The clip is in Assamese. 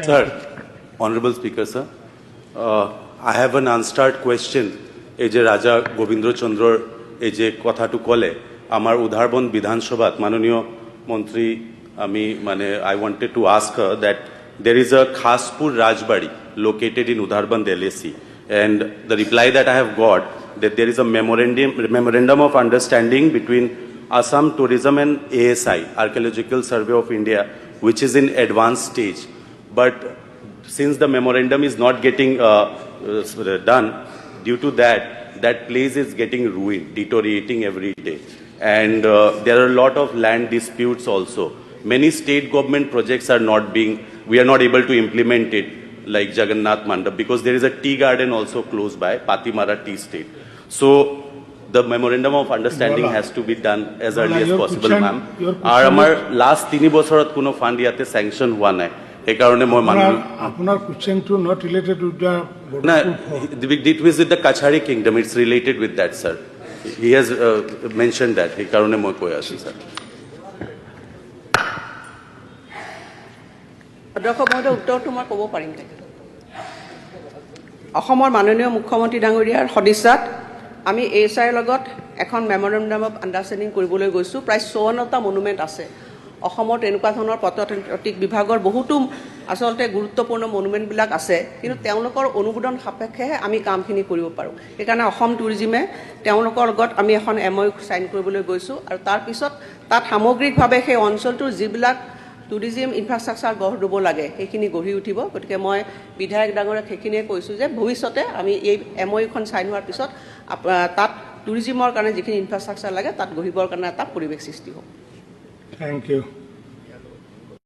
Sir, Honorable Speaker, sir, I have an unstarred question. এই যে রাজা গোবিন্দ চন্দ্রর এই যে কথাটু কলে আমার উদাহরণ বিধানসভাত মাননীয় মন্ত্রী আমি মানে I wanted to ask her that there is a Khaspur Rajbari located in Udharband LAC, and the reply that I have got that there is a memorandum of understanding between Assam Tourism and ASI, Archaeological Survey of India, which is in advanced stage. But since the memorandum is not getting done, due to that place is getting ruined, deteriorating every day. And there are a lot of land disputes also. Many state government projects are not being, we are not able to implement it, like Jagannath Mandap, because there is a tea garden also close by, Patimara Tea Estate. So the memorandum of understanding has to be done as early as possible, ma'am. Our last 3 বছৰত কোনো ফান্ড ইয়াতে স্যাংশন হোৱা নাই, এই কাৰণে মই মানুহ আপোনাৰ question to not related with the না, it was with the Kachari kingdom, it's related with that, sir. He has mentioned that, এই কাৰণে মই কৈ আছো, sir. অধ্যক্ষ মহোদয়, উত্তৰটো মই ক'ব পাৰিম নেকি? অসমৰ মাননীয় মুখ্যমন্ত্ৰী ডাঙৰীয়াৰ সদিচ্ছাত আমি ASIৰ লগত এখন মেমৰেণ্ডাম অফ আণ্ডাৰষ্টেণ্ডিং কৰিবলৈ গৈছোঁ। প্ৰায় 54টা মনুমেণ্ট আছে অসমত। এনেকুৱা ধৰণৰ প্ৰত্নতাত্ত্বিক বিভাগৰ বহুতো আচলতে গুৰুত্বপূৰ্ণ মনুমেণ্টবিলাক আছে, কিন্তু তেওঁলোকৰ অনুমোদন সাপেক্ষেহে আমি কামখিনি কৰিব পাৰোঁ। সেইকাৰণে অসম টুৰিজিমে তেওঁলোকৰ লগত আমি এখন MOU চাইন কৰিবলৈ গৈছোঁ, আৰু তাৰপিছত তাত সামগ্ৰিকভাৱে সেই অঞ্চলটোৰ যিবিলাক টুৰিজিম ইনফ্ৰাষ্ট্ৰাকচাৰ গঢ় দিব লাগে সেইখিনি গঢ়ি উঠিব। গতিকে মই বিধায়ক ডাঙৰীয়াক সেইখিনিয়ে কৈছোঁ যে ভৱিষ্যতে আমি এই MOUখন চাইন হোৱাৰ পিছত তাত টুৰিজিমৰ কাৰণে যিখিনি ইনফ্ৰাষ্ট্ৰাকচাৰ লাগে তাত গঢ়িবৰ কাৰণে এটা পৰিৱেশ সৃষ্টি হ'ব। Thank U.